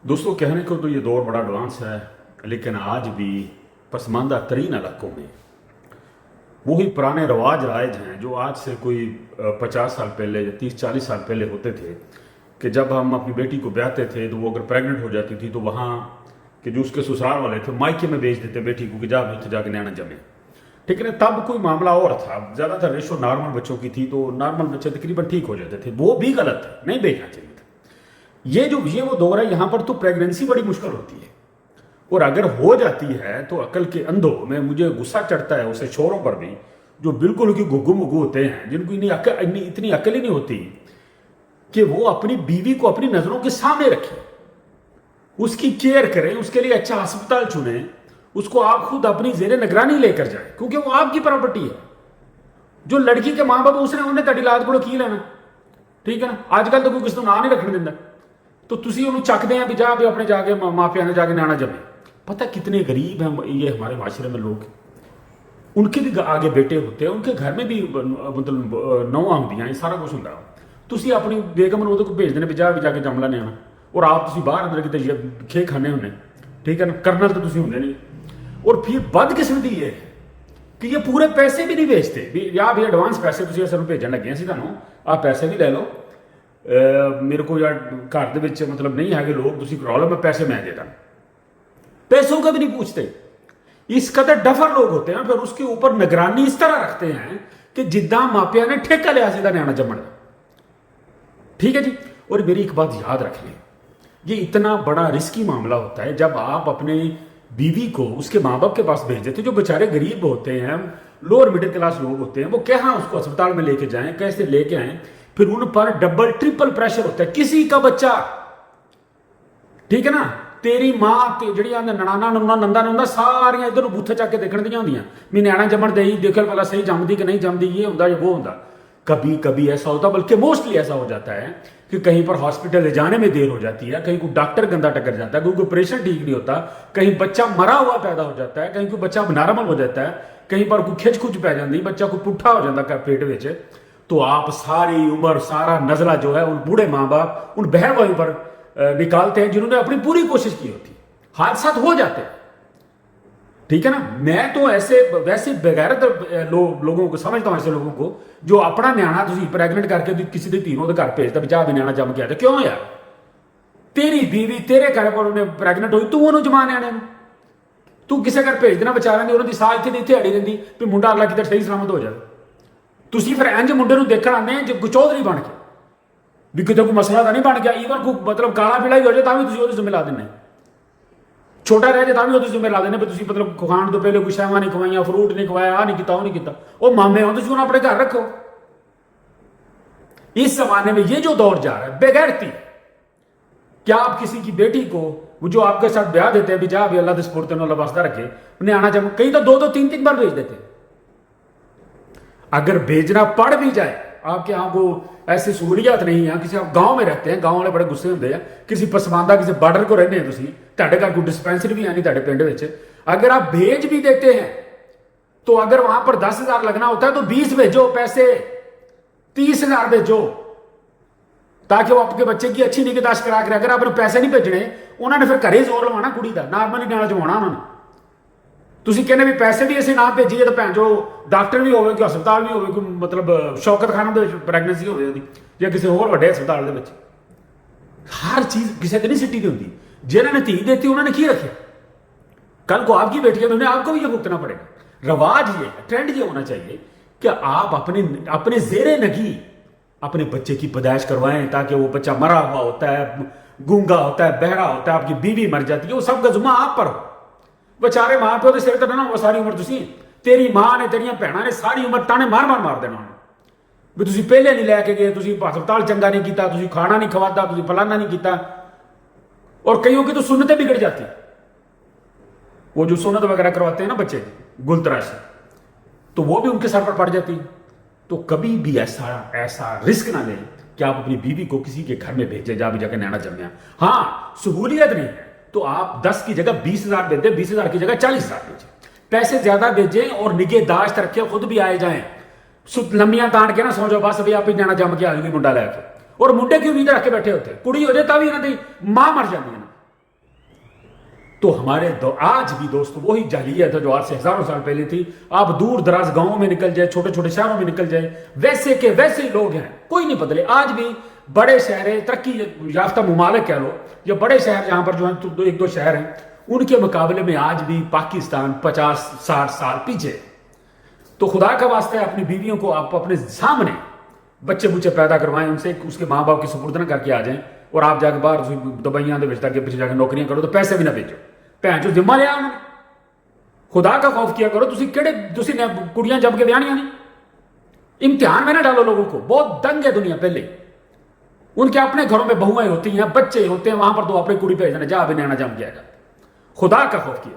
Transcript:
दोस्तों, कहने को तो ये दौर बड़ा एडवांस है, लेकिन आज भी पसमानदा तरीन इलाकों में वही पुराने रवाज राइज हैं जो आज से कोई 50 साल पहले या 30-40 साल पहले होते थे। कि जब हम अपनी बेटी को ब्याहते थे तो वो अगर प्रेग्नेंट हो जाती थी तो वहाँ के जो उसके ससुराल वाले थे मायके में भेज देते बेटी को कि जा भी जाके न्याणा जमे। ठीक है ना, तब कोई मामला और था, ज़्यादातर रेशो नॉर्मल बच्चों की थी, तो नॉर्मल बच्चे तकरीबन ठीक हो जाते थे। वो भी गलत है, नहीं भेजना चाहिए था। ये वो दौर है, यहाँ पर तो प्रेगनेंसी बड़ी मुश्किल होती है, और अगर हो जाती है तो अकल के अंधों में मुझे गुस्सा चढ़ता है उसे छोरों पर भी जो बिल्कुल की गुग्गू मुग्गू होते हैं, जिनको इतनी अकल ही नहीं होती कि वो अपनी बीवी को अपनी नजरों के सामने रखें, उसकी केयर करें, उसके लिए अच्छा अस्पताल चुने, उसको आप खुद अपनी जेरे निगरानी लेकर जाए, क्योंकि वो आपकी प्रॉपर्टी है। जो लड़की के मां बाप उसने उन्हें तड़ी लाद को की लेना, ठीक है ना। आजकल तो कोई किसी को ना नहीं रखने देता, तो तुसी उन्होंने चकते हैं भी जा भी अपने जाके मापिया ने जाके न्याणा जमे। पता कितने गरीब हैं ये हमारे माशरे में लोग, उनके भी आगे बेटे होते हैं, उनके घर में भी मतलब नौं आंदियां सारा कुछ होंगे। तुसी अपनी बेगम ਨੂੰ ਉਹਦੇ को भेज देने भी जाके जम ला न्याणा, और आप तुसी बाहर अंदर किते खे खाने होने, ठीक है ना, करना तो तुसी होंगे नहीं। और फिर बदकिस्मती ये कि ये पूरे पैसे भी नहीं भेजते भी, या भी एडवांस पैसे तुसी असल भेजन लगे सी तुहानू, आप पैसे भी ले लो, मेरे को यार घर ਦੇ ਵਿੱਚ मतलब नहीं है लोग, तुसी करा लो, मैं पैसे मैं देता। पैसों का भी नहीं पूछते, इस कदर डफर लोग होते हैं। फिर उसके ऊपर निगरानी इस तरह रखते हैं कि जिद्दां मापिया ने ठेका लिया सीधा न्याणा जमण का, ठीक है जी। और मेरी एक बात याद रख लें, ये इतना बड़ा रिस्की मामला होता है जब आप अपने बीवी को उसके माँ बाप के पास भेज देते, जो बेचारे गरीब होते हैं, लोअर मिडिल क्लास लोग होते हैं, वो कहाँ उसको अस्पताल में लेके जाएं, कैसे लेके आए, फिर उन पर डबल ट्रिपल प्रेशर होता है। किसी का बच्चा, ठीक है ना, तेरी मां जी ननाना नुना नंदा नुंदा सारियां इधर बूथे चक के देखने दियां होंदियां भी न्याणा जमण दे, देखो पहला सही जमदी कि नहीं जमदी, ये होंदा वो होंदा। कभी कभी ऐसा होता, बल्कि मोस्टली ऐसा हो जाता है कि कहीं पर हॉस्पिटल ले जाने में देर हो जाती है, कहीं कोई डॉक्टर गंदा टकर जाता है, कोई ऑपरेशन ठीक नहीं होता, कहीं बच्चा मरा हुआ पैदा हो जाता है, कहीं कोई बच्चा नॉर्मल हो जाता है, कहीं पर कोई खिच खुच पै जाती, बच्चा कोई पुट्ठा हो जाता है पेट में, तो आप सारी उम्र सारा नजला जो है उन बूढ़े माँ बाप उन बहन भाइयों पर निकालते हैं जिन्होंने अपनी पूरी कोशिश की होती। हादसा हो जाते हैं, ठीक है ना। मैं तो ऐसे वैसे बगैरत लोगों को समझता हूं, ऐसे लोगों को जो अपना न्याणा तुसी प्रेगनेंट करके किसी दी तीनों घर भेजता भी जा भी न्याणा जम के आया। क्यों यार, तेरी बीवी तेरे घर पर उन्हें प्रेगनेंट हुई, तू उन्होंने जमा न्याणे तू किसी घर भेज देना, बेचारा ने उन्होंने साल इतने दिहाड़ी रही भी मुंडा अल्लाह किधर सही सलामत हो जाए। तुसी फिर इंज मुंडे ਨੂੰ देखण आने जो चौधरी बन के भी कितने कोई मसला तो नहीं बन गया, ईवन को मतलब काला पीला ही हो जाए तो भी तुसी ਉਹਦੇ ਜ਼ਿੰਮੇ ਲਾ ਦਿੰਦੇ, छोटा रह जाए तो भी ਉਹਦੇ ਜ਼ਿੰਮੇ ਲਾ ਦਿੰਦੇ भी तुसी मतलब खाण तो पहले कोई शैवा नहीं खवाइया, फ्रूट नहीं खवाया, आ नहीं किया वो नहीं किया, वो मामे हो तुसी अपने घर रखो। इस जमाने में ये जो दौर जा रहा है बेगैरती, क्या आप किसी की बेटी को जो आपके साथ ब्याह देते हैं भी जा भी अल्लाह के सपुर्द अल्लाह वास्ता रखे, न्याणा जम, कई तो 2-3 बार भेज देते। अगर भेजना पड़ भी जाए, आपके यहाँ को ऐसी सहूलियत नहीं है, किसी आप गांव में रहते हैं, गांव वाले बड़े गुस्से होंगे हैं, किसी पसमानदा किसी बॉर्डर को रहने हैं, तुहाडे घर कोई डिस्पेंसरी भी है नहीं तुहाडे पिंड विच, अगर आप भेज भी देते हैं तो अगर वहां पर 10,000 लगना होता है तो 20 भेजो, पैसे 30,000 भेजो, ताकि वो आपके बच्चे की अच्छी निगहदाश्त करा के। अगर आपने पैसे नहीं भेजने, उन्होंने फिर घरे जोर लवाना कुड़ी का, नॉर्मली न्याणा जमाना उन्होंने। तुसी कहने भी पैसे भी ऐसे ना भेजिए तो भैन जो डॉक्टर भी होवे, कोई अस्पताल भी होवे, कोई मतलब शौकत खाना दे प्रेगनेंसी होवे ओदी, या किसी होर वड्डे अस्पताल दे विच, हर चीज किसी ते नहीं सिटी दी हुंदी। जिन्होंने धी देती उन्होंने की रखे, कल को आपकी बेटी है तो उन्हें आपको भी ये भुगतना पड़ेगा। रवाज ये है, ट्रेंड ये होना चाहिए कि आप अपने जेरे नगी अपने बच्चे की पैदाइश करवाएं, ताकि वो बच्चा मरा हुआ होता है, गूंगा होता है, बहरा होता है, आपकी बीवी मर जाती है, वो सब का जुम्मा आप पर हो। बेचारे मां प्यो के सिर तो ना हो सारी उम्र, तुसी तेरी मां ने तेरिया भैणा ने सारी उम्र ताने मार देना भी तुसी पहले नहीं लैके गए, तुसी अस्पताल चंगा नहीं किया, तुसी खाना नहीं खवादा, तुसी फलाना नहीं किया। और कईयों की तो सुन्नतें बिगड़ जाती, वो जो सुन्नत वगैरह करवाते हैं ना बच्चे गुलतराश, तो वो भी उनके सर पर पड़ जाती। तो कभी भी ऐसा रिस्क ना लें कि आप अपनी बीवी को किसी के घर में भेजे जा भी जाके न्याणा जमया। हाँ, सहूलियत नहीं है तो आप 10 की जगह 20,000 भेजें, 20,000 की जगह 40,000 भेजें, पैसे ज्यादा भेजें और निगहदाश्त रखें, खुद भी आए जाएं, लंबियां तान के ना सौ जाओ बस अभी आप ही न्याणा जम के आ जाएगी मुंडा लैके। और मुंडे की उम्मीद रख के बैठे होते, कुड़ी हो जाए तभी इन्हों की मां मर जाती है ना, تو ہمارے آج بھی دوستو وہی جاہلیت ہے جو آج سے ہزاروں سال پہلے تھی. آپ دور دراز گاؤں میں نکل جائے, چھوٹے چھوٹے شہروں میں نکل جائے, ویسے کے ویسے ہی لوگ ہیں, کوئی نہیں بدلے. آج بھی بڑے شہر ترقی یافتہ ممالک کہہ لو, یا بڑے شہر جہاں پر جو ہیں ایک دو شہر ہیں, ان کے مقابلے میں آج بھی پاکستان 50-60 سال پیچھے. تو خدا کا واسطہ ہے اپنی بیویوں کو آپ اپنے سامنے بچے بچے پیدا کروائیں, ان سے اس کے ماں باپ کی سپرد نہ کر کے آ جائیں, اور آپ جا کے باہر دبئیاں دے کے پیچھے جا کے نوکریاں کرو تو پیسے بھی نہ بھیجو. بھین جو ذمہ لیا انہوں نے, خدا کا خوف کیا کرو. تسی نے کڑیاں جب کے بیانیاں نہیں, امتحان میں نہ ڈالو لوگوں کو. بہت دنگ ہے دنیا. پہلے ان کے اپنے گھروں میں بہویں ہوتی ہیں, بچے ہوتے ہیں, وہاں پر تو اپنی کڑی بھیجنا, جا بھی نینا جم گیا گا. خدا کا خوف کیا.